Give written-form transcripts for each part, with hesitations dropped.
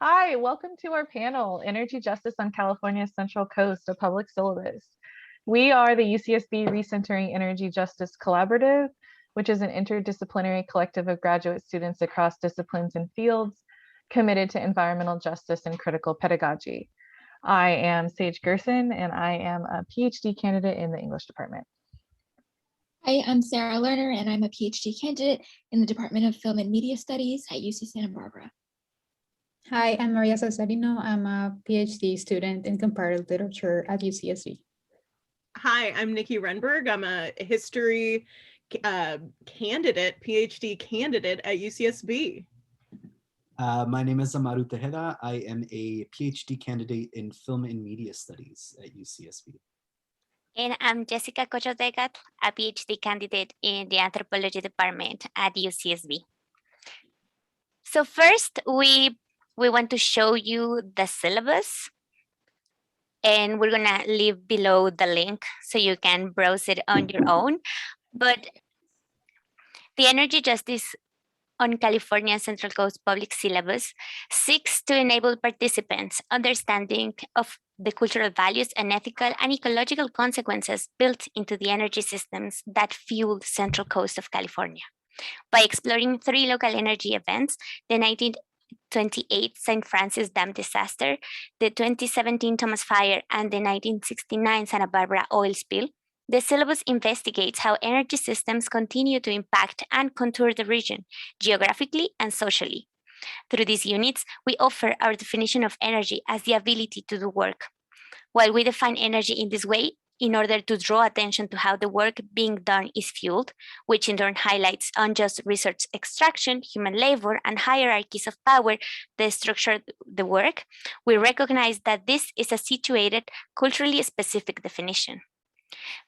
Hi, welcome to our panel, Energy Justice on California's Central Coast, a Public Syllabus. We are the UCSB Recentering Energy Justice Collaborative, which is an interdisciplinary collective of graduate students across disciplines and fields committed to environmental justice and critical pedagogy. I am Sage Gerson, and I am a PhD candidate in the English department. Hi, I'm Sarah Lerner, and I'm a PhD candidate in the Department of Film and Media Studies at UC Santa Barbara. Hi, I'm Maria Cesarino. I'm a PhD student in comparative literature at UCSB. Hi, I'm Nikki Renberg. I'm a history candidate, PhD candidate at UCSB. My name is Amaru Tejeda. I am a PhD candidate in film and media studies at UCSB. And I'm Jessica Cochotecat, a PhD candidate in the anthropology department at UCSB. So first, we want to show you the syllabus, and we're gonna leave below the link so you can browse it on your own. But the Energy Justice on California Central Coast Public Syllabus seeks to enable participants understanding of the cultural values and ethical and ecological consequences built into the energy systems that fuel the Central Coast of California. By exploring 3 local energy events, the 1928 St. Francis Dam disaster, the 2017 Thomas Fire, and the 1969 Santa Barbara oil spill, the syllabus investigates how energy systems continue to impact and contour the region, geographically and socially. Through these units, we offer our definition of energy as the ability to do work. While we define energy in this way, in order to draw attention to how the work being done is fueled, which in turn highlights unjust resource extraction, human labor, and hierarchies of power that structure the work, we recognize that this is a situated, culturally specific definition.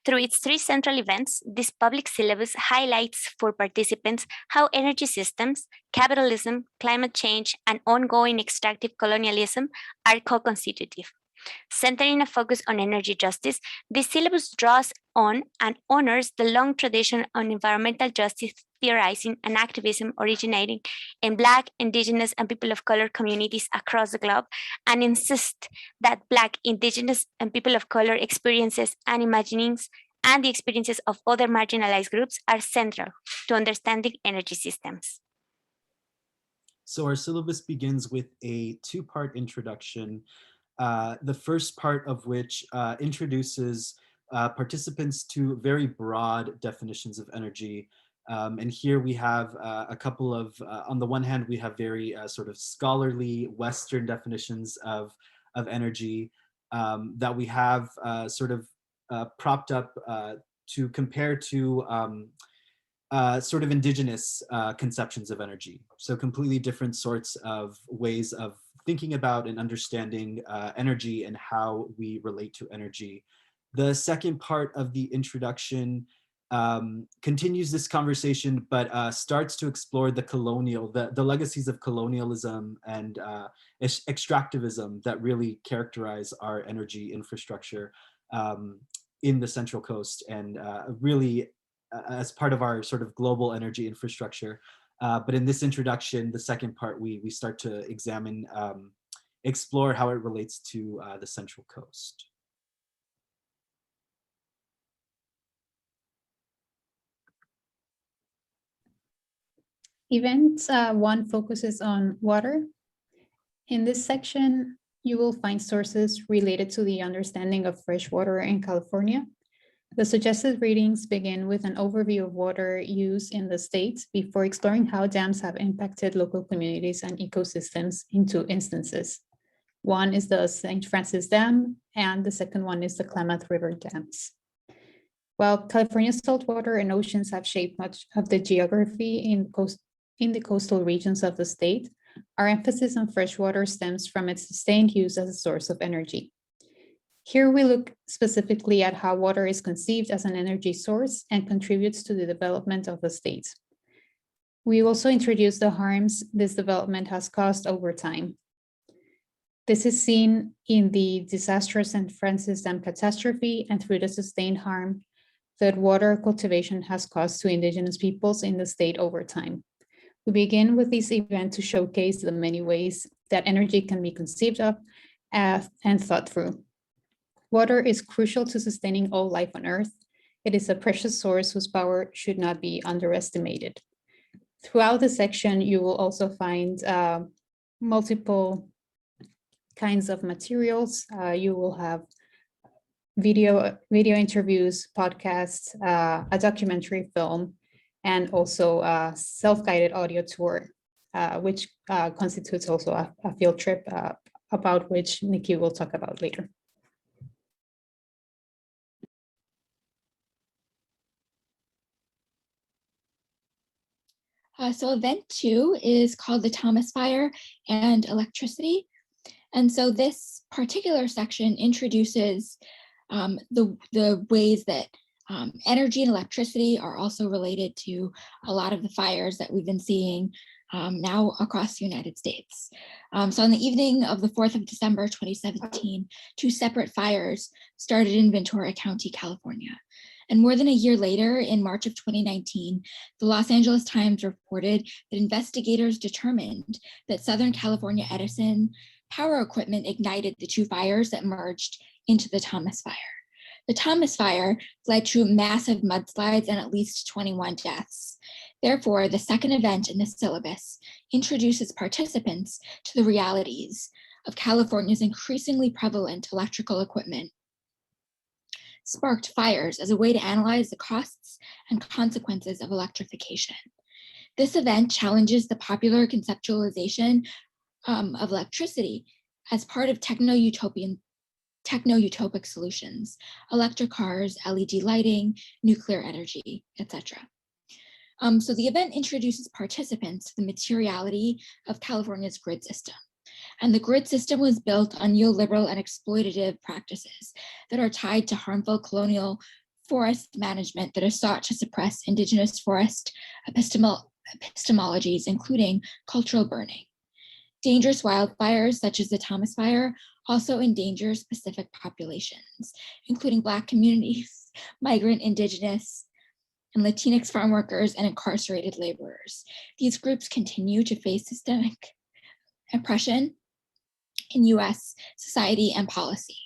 Through its 3 central events, this public syllabus highlights for participants how energy systems, capitalism, climate change, and ongoing extractive colonialism are co-constitutive. Centering a focus on energy justice, this syllabus draws on and honors the long tradition on environmental justice theorizing and activism originating in Black, Indigenous, and people of color communities across the globe, and insists that Black, Indigenous, and people of color experiences and imaginings and the experiences of other marginalized groups are central to understanding energy systems. So our syllabus begins with a 2-part introduction, the first part of which introduces participants to very broad definitions of energy. And here we have a couple of, on the one hand, we have very sort of scholarly Western definitions of energy that we have sort of propped up to compare to sort of indigenous conceptions of energy. So completely different sorts of ways of thinking about and understanding energy and how we relate to energy. The second part of the introduction continues this conversation, but starts to explore the legacies of colonialism and extractivism that really characterize our energy infrastructure in the Central Coast, and really as part of our sort of global energy infrastructure. But in this introduction, the second part, we start to examine, explore how it relates to the Central Coast. Event 1 focuses on water. In this section, you will find sources related to the understanding of fresh water in California. The suggested readings begin with an overview of water use in the state before exploring how dams have impacted local communities and ecosystems in 2 instances. One is the St. Francis Dam, and the second one is the Klamath River dams. While California's saltwater and oceans have shaped much of the geography in the coastal regions of the state, our emphasis on freshwater stems from its sustained use as a source of energy. Here we look specifically at how water is conceived as an energy source and contributes to the development of the state. We also introduce the harms this development has caused over time. This is seen in the disastrous St. Francis Dam catastrophe and through the sustained harm that water cultivation has caused to indigenous peoples in the state over time. We begin with this event to showcase the many ways that energy can be conceived of and thought through. Water is crucial to sustaining all life on Earth. It is a precious source whose power should not be underestimated. Throughout the section, you will also find multiple kinds of materials. You will have video interviews, podcasts, a documentary film, and also a self-guided audio tour, which constitutes also a field trip about which Nikki will talk about later. So event 2 is called the Thomas Fire and Electricity. And so this particular section introduces the ways that energy and electricity are also related to a lot of the fires that we've been seeing now across the United States. So on the evening of the 4th of December, 2017, 2 separate fires started in Ventura County, California. And more than a year later, in March of 2019, the Los Angeles Times reported that investigators determined that Southern California Edison power equipment ignited the 2 fires that merged into the Thomas Fire. The Thomas Fire led to massive mudslides and at least 21 deaths. Therefore, the second event in the syllabus introduces participants to the realities of California's increasingly prevalent electrical equipment sparked fires as a way to analyze the costs and consequences of electrification. This event challenges the popular conceptualization of electricity as part of techno-utopic solutions, electric cars, LED lighting, nuclear energy, etc. So the event introduces participants to the materiality of California's grid system. And the grid system was built on neoliberal and exploitative practices that are tied to harmful colonial forest management that has sought to suppress indigenous forest epistemologies, including cultural burning. Dangerous wildfires, such as the Thomas Fire, also endanger specific populations, including Black communities, migrant, indigenous, and Latinx farm workers, and incarcerated laborers. These groups continue to face systemic oppression in US society and policy.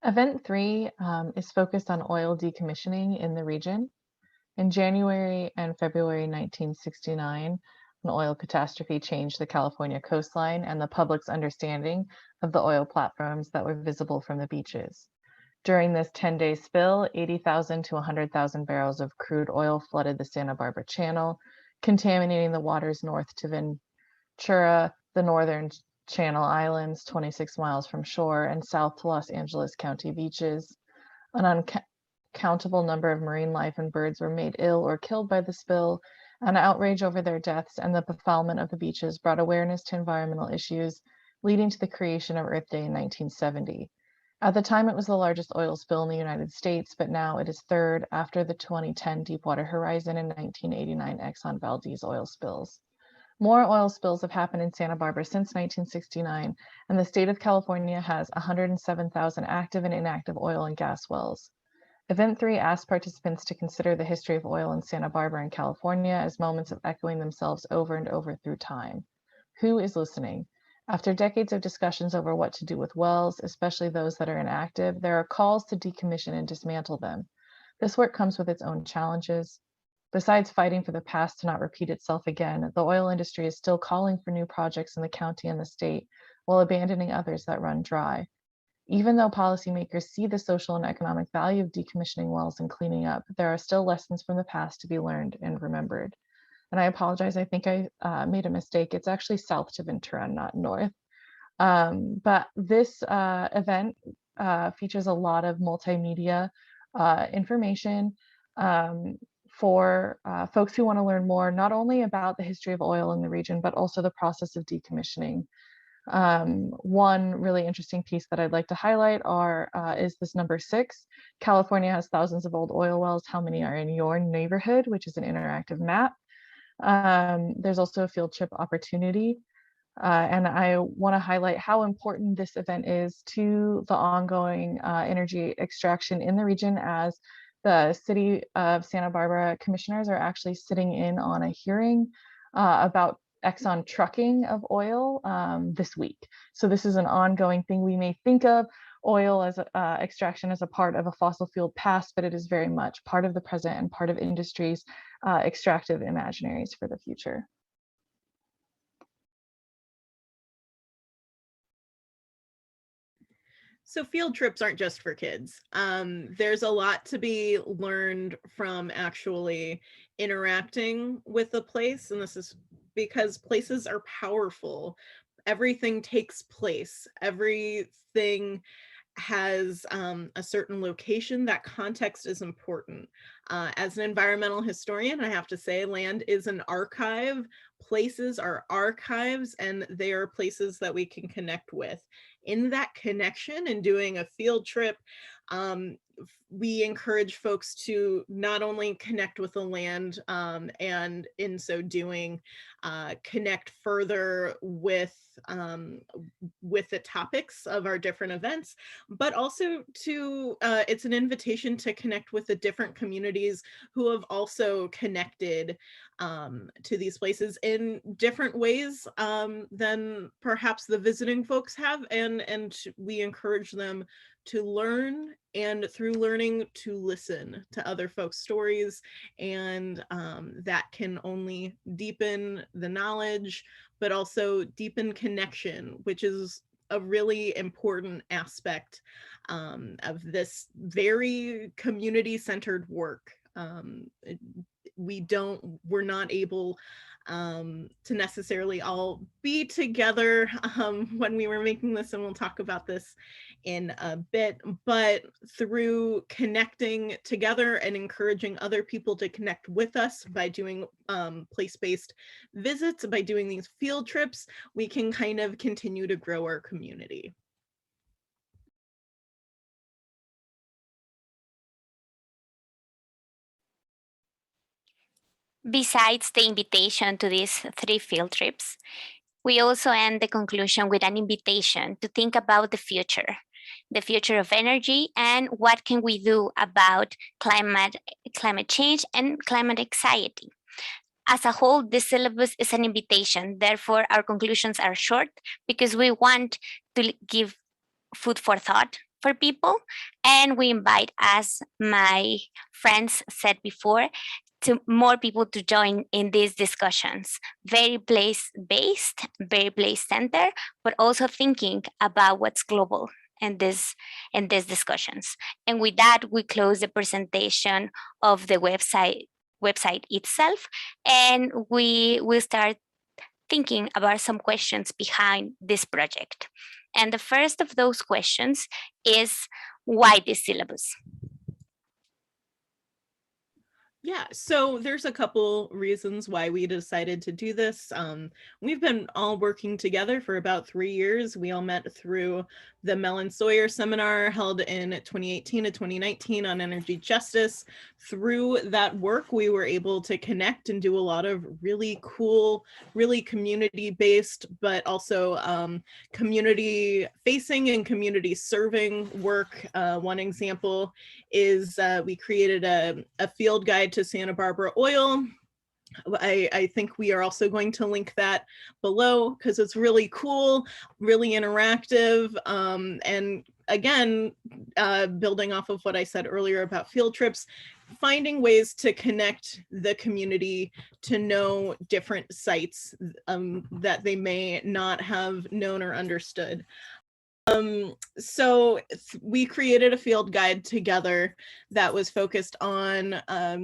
Event 3 is focused on oil decommissioning in the region. In January and February 1969, an oil catastrophe changed the California coastline and the public's understanding of the oil platforms that were visible from the beaches. During this 10-day spill, 80,000 to 100,000 barrels of crude oil flooded the Santa Barbara Channel, contaminating the waters north to Ventura, the northern Channel Islands, 26 miles from shore, and south to Los Angeles County beaches. An uncountable number of marine life and birds were made ill or killed by the spill, and outrage over their deaths and the befoulment of the beaches brought awareness to environmental issues, leading to the creation of Earth Day in 1970. At the time, it was the largest oil spill in the United States, but now it is third after the 2010 Deepwater Horizon and 1989 Exxon Valdez oil spills. More oil spills have happened in Santa Barbara since 1969, and the state of California has 107,000 active and inactive oil and gas wells. Event 3 asked participants to consider the history of oil in Santa Barbara and California as moments of echoing themselves over and over through time. Who is listening? After decades of discussions over what to do with wells, especially those that are inactive, there are calls to decommission and dismantle them. This work comes with its own challenges. Besides fighting for the past to not repeat itself again, the oil industry is still calling for new projects in the county and the state while abandoning others that run dry. Even though policymakers see the social and economic value of decommissioning wells and cleaning up, there are still lessons from the past to be learned and remembered. And I apologize, I think I made a mistake. It's actually south to Ventura, not north. But this event features a lot of multimedia information for folks who want to learn more, not only about the history of oil in the region, but also the process of decommissioning. One really interesting piece that I'd like to highlight is this number 6. California has thousands of old oil wells. How many are in your neighborhood, which is an interactive map. There's also a field trip opportunity. And I want to highlight how important this event is to the ongoing energy extraction in the region, as the city of Santa Barbara commissioners are actually sitting in on a hearing about Exxon trucking of oil this week. So this is an ongoing thing. We may think of oil as extraction as a part of a fossil fuel past, but it is very much part of the present and part of industry's extractive imaginaries for the future. So field trips aren't just for kids. There's a lot to be learned from actually interacting with a place, and this is because places are powerful. Everything takes place. Everything has a certain location. That context is important. As an environmental historian, I have to say land is an archive. Places are archives, and they are places that we can connect with. In that connection and doing a field trip, we encourage folks to not only connect with the land and in so doing, connect further with the topics of our different events, but also to, it's an invitation to connect with the different communities who have also connected to these places in different ways than perhaps the visiting folks have, and we encourage them to learn, and through learning to listen to other folks' stories, and that can only deepen the knowledge, but also deepen connection, which is a really important aspect of this very community-centered work. We're not able to necessarily all be together when we were making this, and we'll talk about this in a bit, but through connecting together and encouraging other people to connect with us by doing place-based visits, by doing these field trips, we can kind of continue to grow our community. Besides the invitation to these 3 field trips, we also end the conclusion with an invitation to think about the future of energy, and what can we do about climate change and climate anxiety. As a whole, this syllabus is an invitation. Therefore, our conclusions are short because we want to give food for thought for people, and we invite, as my friends said before, to more people to join in these discussions. Very place-based, very place-centered, but also thinking about what's global in these discussions. And with that, we close the presentation of the website itself, and we will start thinking about some questions behind this project. And the first of those questions is, why this syllabus? Yeah, so there's a couple reasons why we decided to do this. We've been all working together for about 3 years. We all met through the Mellon Sawyer seminar held in 2018 to 2019 on energy justice. Through that work, we were able to connect and do a lot of really cool, really community-based, but also community-facing and community-serving work. One example is we created a field guide to Santa Barbara oil. I think we are also going to link that below because it's really cool, really interactive, and again, building off of what I said earlier about field trips, finding ways to connect the community to know different sites that they may not have known or understood. So we created a field guide together that was focused on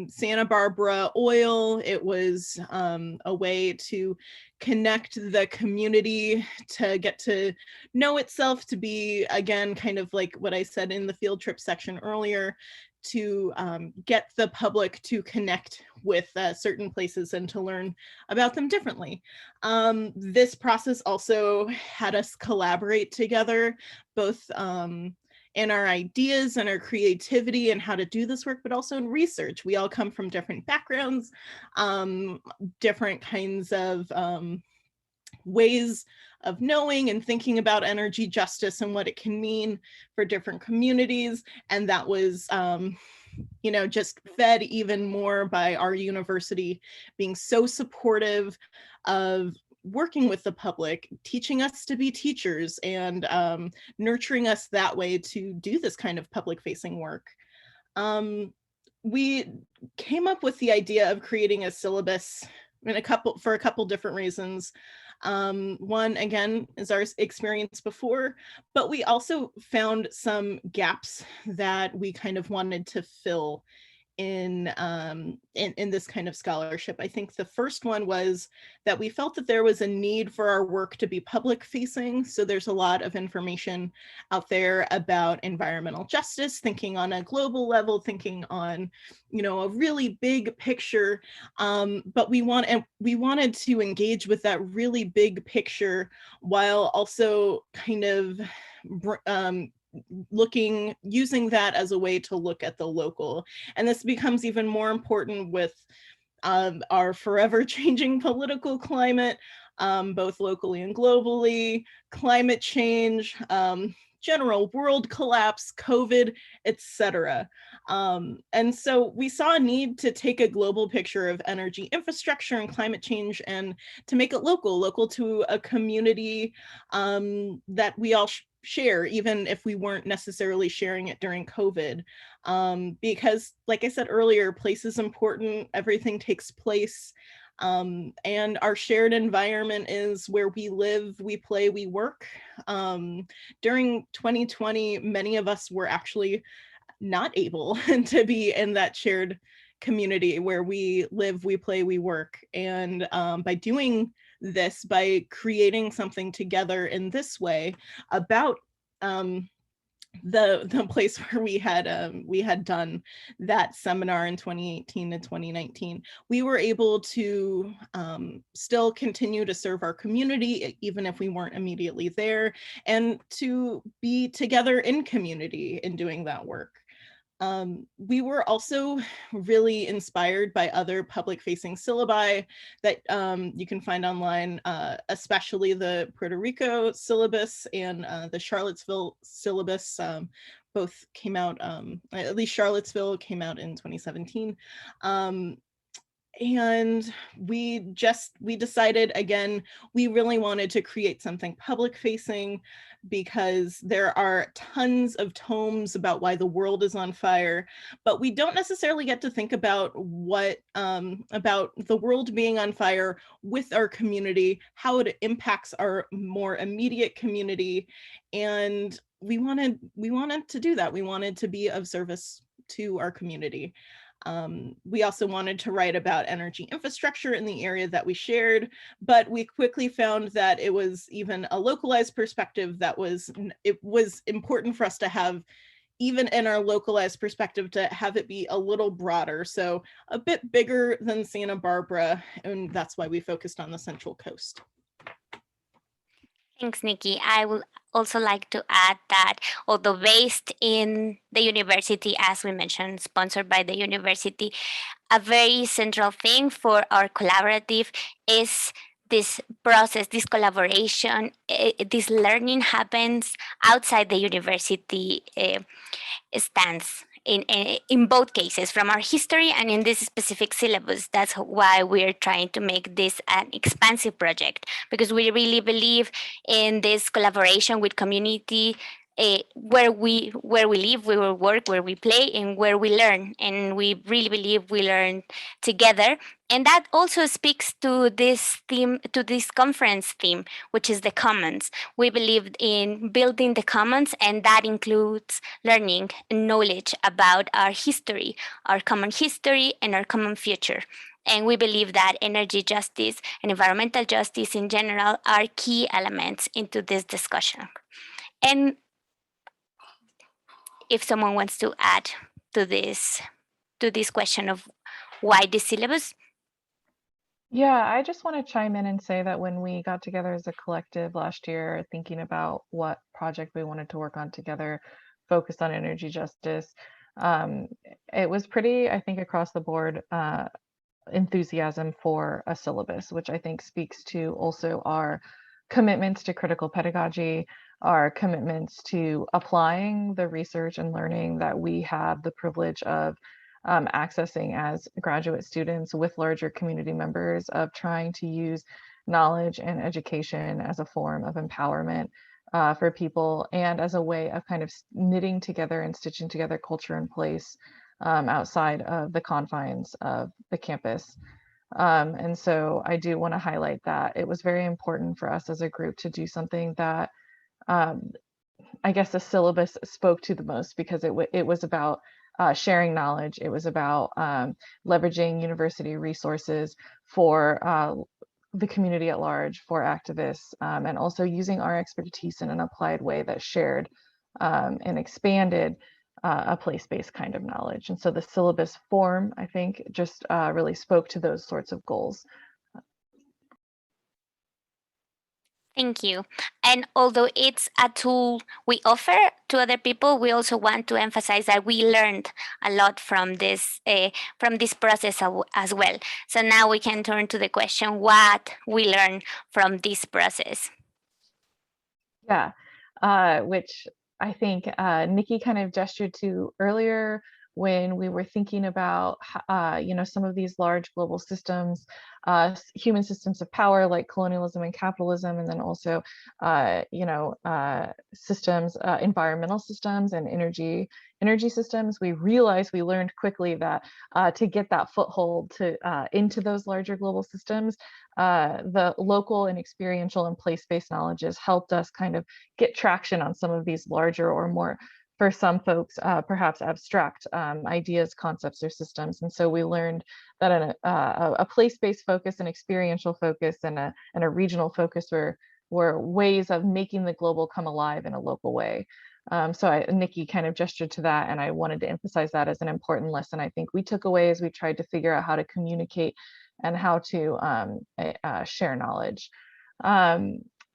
Santa Barbara oil. It was a way to connect the community to get to know itself, to be, again, kind of like what I said in the field trip section earlier, to get the public to connect with certain places and to learn about them differently. This process also had us collaborate together, both in our ideas and our creativity and how to do this work, but also in research. We all come from different backgrounds, different kinds of ways of knowing and thinking about energy justice and what it can mean for different communities. And that was, you know, just fed even more by our university being so supportive of working with the public, teaching us to be teachers, and nurturing us that way to do this kind of public facing work. We came up with the idea of creating a syllabus for a couple different reasons. One, again, is our experience before, but we also found some gaps that we kind of wanted to fill in this kind of scholarship. I think the first one was that we felt that there was a need for our work to be public facing. So there's a lot of information out there about environmental justice, thinking on a global level, thinking on, you know, a really big picture. But we wanted to engage with that really big picture while also kind of using that as a way to look at the local. And this becomes even more important with our forever changing political climate, both locally and globally, climate change, general world collapse, COVID, etc. And so we saw a need to take a global picture of energy infrastructure and climate change and to make it local to a community that we all share, even if we weren't necessarily sharing it during COVID. Because like I said earlier, place is important, everything takes place. And our shared environment is where we live, we play, we work. During 2020, many of us were actually not able to be in that shared community where we live, we play, we work. And by doing this, by creating something together in this way about the place where we had done that seminar in 2018 to 2019, we were able to still continue to serve our community, even if we weren't immediately there, and to be together in community in doing that work. We were also really inspired by other public-facing syllabi that you can find online, especially the Puerto Rico syllabus and the Charlottesville syllabus. Both came out, at least Charlottesville came out in 2017. And we decided, again, we really wanted to create something public facing because there are tons of tomes about why the world is on fire, but we don't necessarily get to think about what about the world being on fire with our community, how it impacts our more immediate community. And we wanted to do that. We wanted to be of service to our community. We also wanted to write about energy infrastructure in the area that we shared, but we quickly found that it was even a localized perspective it was important for us to have, even in our localized perspective, to have it be a little broader, so a bit bigger than Santa Barbara, and that's why we focused on the Central Coast. Thanks, Nikki. I would also like to add that although based in the university, as we mentioned, sponsored by the university, a very central thing for our collaborative is this process, this collaboration, this learning happens outside the university stands. In both cases, from our history and in this specific syllabus. That's why we're trying to make this an expansive project, because we really believe in this collaboration with community, where we live, where we work, where we play, and where we learn. And we really believe we learn together. And that also speaks to this theme, to this conference theme, which is the commons. We believe in building the commons, and that includes learning and knowledge about our history, our common history, and our common future. And we believe that energy justice and environmental justice in general are key elements into this discussion. And if someone wants to add to this question of why this syllabus? Yeah, I just want to chime in and say that when we got together as a collective last year, thinking about what project we wanted to work on together, focused on energy justice, um, it was pretty, I think, across the board enthusiasm for a syllabus, which I think speaks to also our commitments to critical pedagogy, our commitments to applying the research and learning that we have the privilege of accessing as graduate students with larger community members, of trying to use knowledge and education as a form of empowerment for people and as a way of kind of knitting together and stitching together culture and place outside of the confines of the campus. And so I do want to highlight that it was very important for us as a group to do something that um, I guess the syllabus spoke to the most, because it was about sharing knowledge. It was about leveraging university resources for the community at large, for activists, and also using our expertise in an applied way that shared and expanded a place-based kind of knowledge. And so the syllabus form, I think, just really spoke to those sorts of goals. Thank you. And although it's a tool we offer to other people, we also want to emphasize that we learned a lot from this process as well. So now we can turn to the question, what we learned from this process. Yeah, which I think Nikki kind of gestured to earlier when we were thinking about, some of these large global systems, human systems of power like colonialism and capitalism, and then also, systems, environmental systems and energy systems. We realized, we learned quickly that to get that foothold into those larger global systems, the local and experiential and place-based knowledges helped us kind of get traction on some of these larger or more, for some folks, perhaps abstract ideas, concepts, or systems. And so we learned that a place-based focus, an experiential focus, and a regional focus were ways of making the global come alive in a local way. So Nikki kind of gestured to that, and I wanted to emphasize that as an important lesson I think we took away as we tried to figure out how to communicate and how to share knowledge.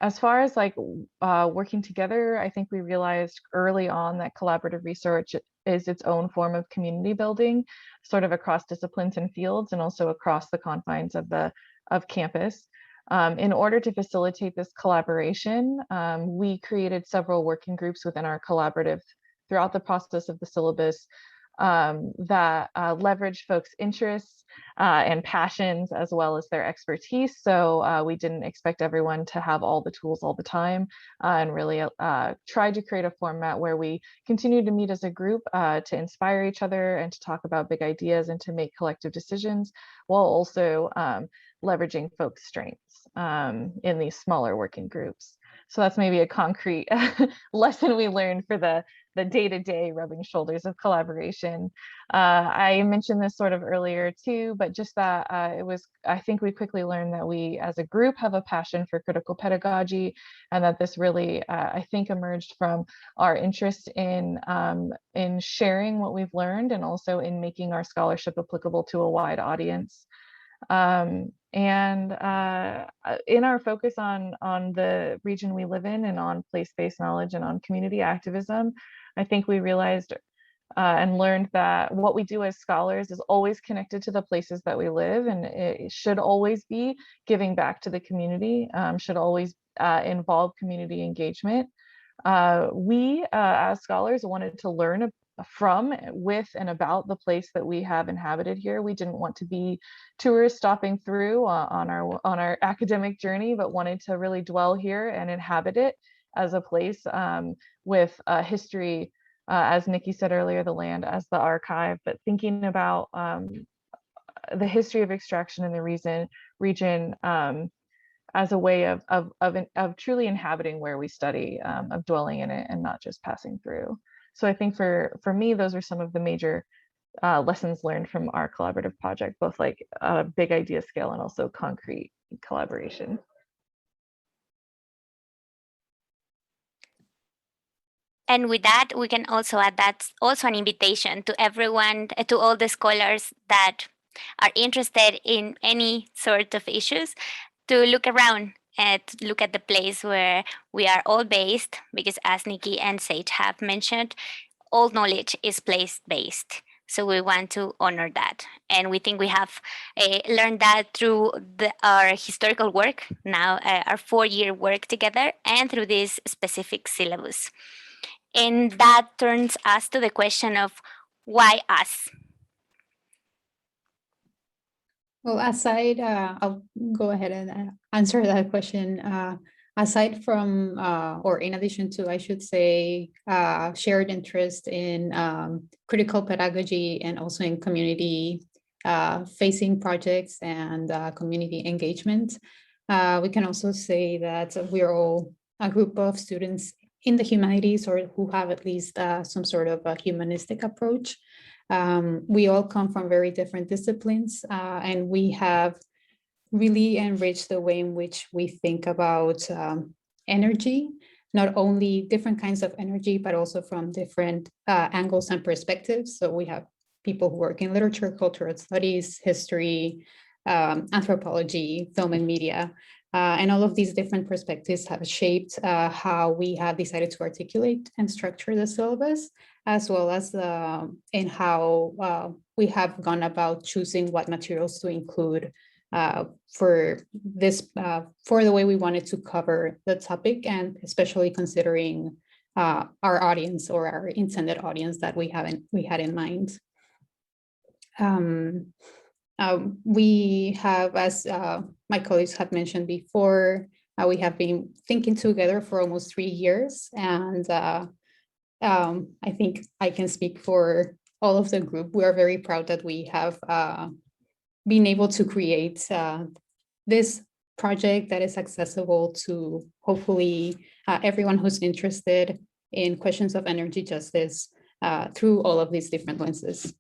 As far as like working together, I think we realized early on that collaborative research is its own form of community building, sort of across disciplines and fields, and also across the confines of campus. In order to facilitate this collaboration, we created several working groups within our collaborative throughout the process of the syllabus that leverage folks' interests and passions as well as their expertise. So we didn't expect everyone to have all the tools all the time, and really tried to create a format where we continue to meet as a group to inspire each other and to talk about big ideas and to make collective decisions, while also leveraging folks' strengths in these smaller working groups. So that's maybe a concrete lesson we learned for the day-to-day rubbing shoulders of collaboration. I mentioned this sort of earlier too, but just that I think we quickly learned that we as a group have a passion for critical pedagogy, and that this really, I think, emerged from our interest in sharing what we've learned, and also in making our scholarship applicable to a wide audience. And in our focus on the region we live in, and on place-based knowledge, and on community activism, I think we realized and learned that what we do as scholars is always connected to the places that we live, and it should always be giving back to the community, should always involve community engagement. We as scholars wanted to learn from, with, and about the place that we have inhabited here. We didn't want to be tourists stopping through on our academic journey, but wanted to really dwell here and inhabit it as a place with a history, as Nikki said earlier, the land as the archive, but thinking about the history of extraction in the region as a way of truly inhabiting where we study, of dwelling in it and not just passing through. So I think for me, those are some of the major lessons learned from our collaborative project, both like big idea scale and also concrete collaboration. And with that, we can also add that's also an invitation to everyone, to all the scholars that are interested in any sort of issues to look around and look at the place where we are all based, because as Nikki and Sage have mentioned, all knowledge is place-based. So we want to honor that. And we think we have learned that through our historical work, now our 4-year work together, and through this specific syllabus. And that turns us to the question of why us? Well, aside, I'll go ahead and answer that question. Aside from, or in addition to, I should say, shared interest in critical pedagogy and also in community facing projects and community engagement, we can also say that we're all a group of students in the humanities or who have at least some sort of a humanistic approach. We all come from very different disciplines, and we have really enriched the way in which we think about energy, not only different kinds of energy, but also from different angles and perspectives. So we have people who work in literature, cultural studies, history, anthropology, film and media. And all of these different perspectives have shaped how we have decided to articulate and structure the syllabus, as well as in how we have gone about choosing what materials to include for this, for the way we wanted to cover the topic, and especially considering our audience or our intended audience that we had in mind. We have, as my colleagues have mentioned before, we have been thinking together for almost 3 years, and I think I can speak for all of the group. We are very proud that we have been able to create this project that is accessible to hopefully everyone who's interested in questions of energy justice through all of these different lenses.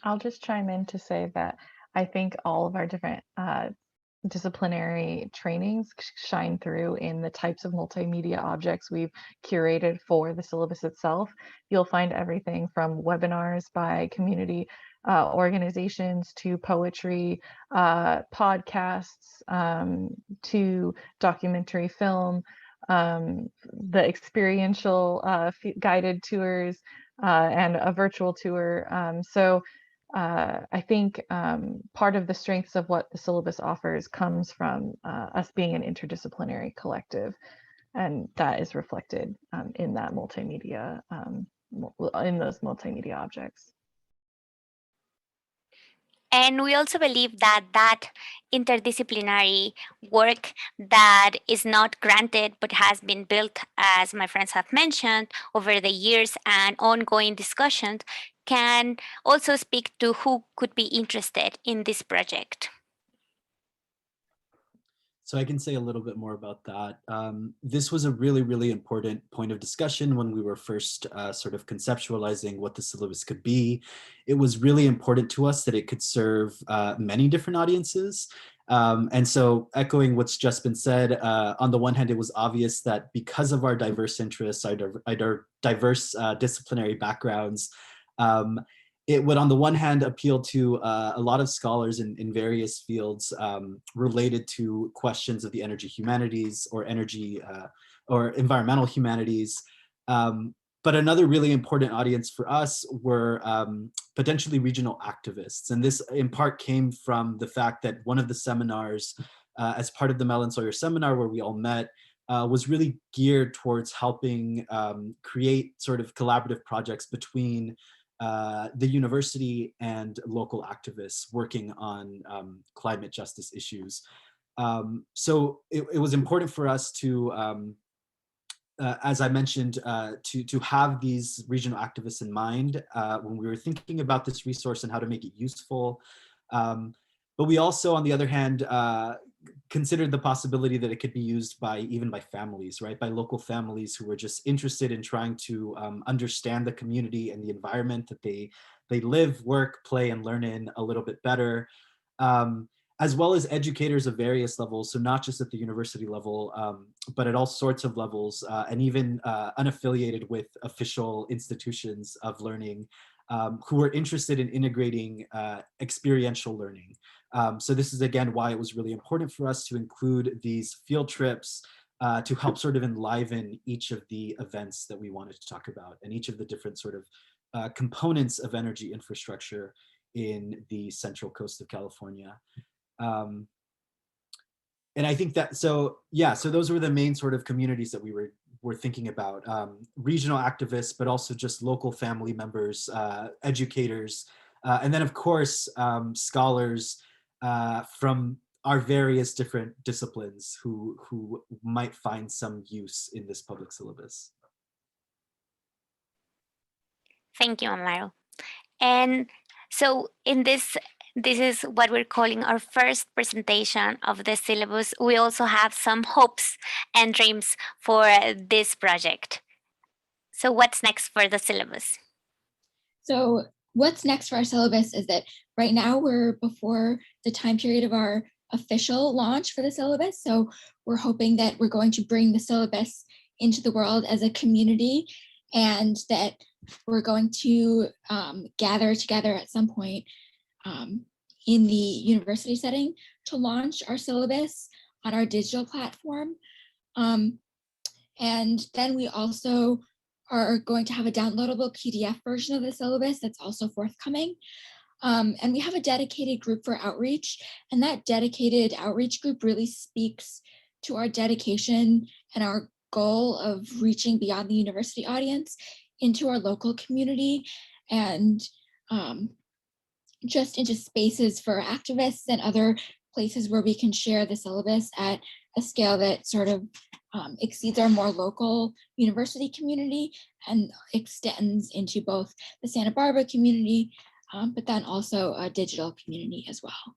I'll just chime in to say that I think all of our different disciplinary trainings shine through in the types of multimedia objects we've curated for the syllabus itself. You'll find everything from webinars by community organizations to poetry, podcasts, to documentary film, the experiential guided tours, and a virtual tour. I think part of the strengths of what the syllabus offers comes from us being an interdisciplinary collective, and that is reflected in that multimedia, in those multimedia objects. And we also believe that that interdisciplinary work that is not granted but has been built, as my friends have mentioned, over the years and ongoing discussions, can also speak to who could be interested in this project. So I can say a little bit more about that. This was a really, really important point of discussion when we were first sort of conceptualizing what the syllabus could be. It was really important to us that it could serve many different audiences. And so echoing what's just been said, on the one hand, it was obvious that because of our diverse interests, our diverse disciplinary backgrounds, it would, on the one hand, appeal to a lot of scholars in various fields related to questions of the energy humanities or energy or environmental humanities. But another really important audience for us were potentially regional activists. And this in part came from the fact that one of the seminars as part of the Mellon Sawyer seminar where we all met was really geared towards helping create sort of collaborative projects between the university and local activists working on climate justice issues. So it was important for us to, as I mentioned, to have these regional activists in mind when we were thinking about this resource and how to make it useful. But we also, on the other hand, considered the possibility that it could be used even by families, right? By local families who were just interested in trying to understand the community and the environment that they live, work, play, and learn in a little bit better, as well as educators of various levels. So not just at the university level, but at all sorts of levels, and even unaffiliated with official institutions of learning, who were interested in integrating experiential learning. So this is, again, why it was really important for us to include these field trips to help sort of enliven each of the events that we wanted to talk about and each of the different sort of components of energy infrastructure in the central coast of California. And I think that, so yeah, so those were the main sort of communities that we were thinking about. Regional activists, but also just local family members, educators, and then of course, scholars from our various different disciplines who might find some use in this public syllabus. Thank you, Amaro. And so in this is what we're calling our first presentation of the syllabus. We also have some hopes and dreams for this project. So what's next for the syllabus? So what's next for our syllabus is that right now we're before the time period of our official launch for the syllabus. So we're hoping that we're going to bring the syllabus into the world as a community, and that we're going to gather together at some point in the university setting to launch our syllabus on our digital platform. And then we also are going to have a downloadable PDF version of the syllabus that's also forthcoming. And we have a dedicated group for outreach, and that dedicated outreach group really speaks to our dedication and our goal of reaching beyond the university audience into our local community and just into spaces for activists and other places where we can share the syllabus at a scale that sort of exceeds our more local university community and extends into both the Santa Barbara community, but then also a digital community as well.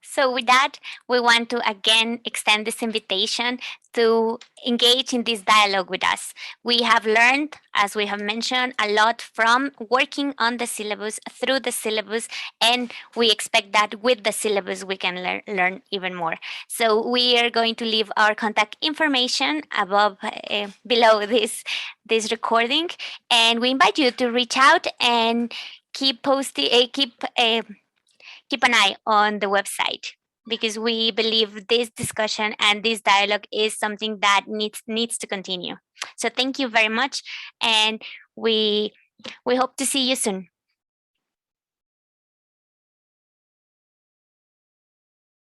So with that, we want to again extend this invitation to engage in this dialogue with us. We have learned, as we have mentioned, a lot from working on the syllabus, through the syllabus, and we expect that with the syllabus we can learn even more. So we are going to leave our contact information above, below this recording, and we invite you to reach out and keep keep an eye on the website, because we believe this discussion and this dialogue is something that needs to continue. So thank you very much, and we hope to see you soon.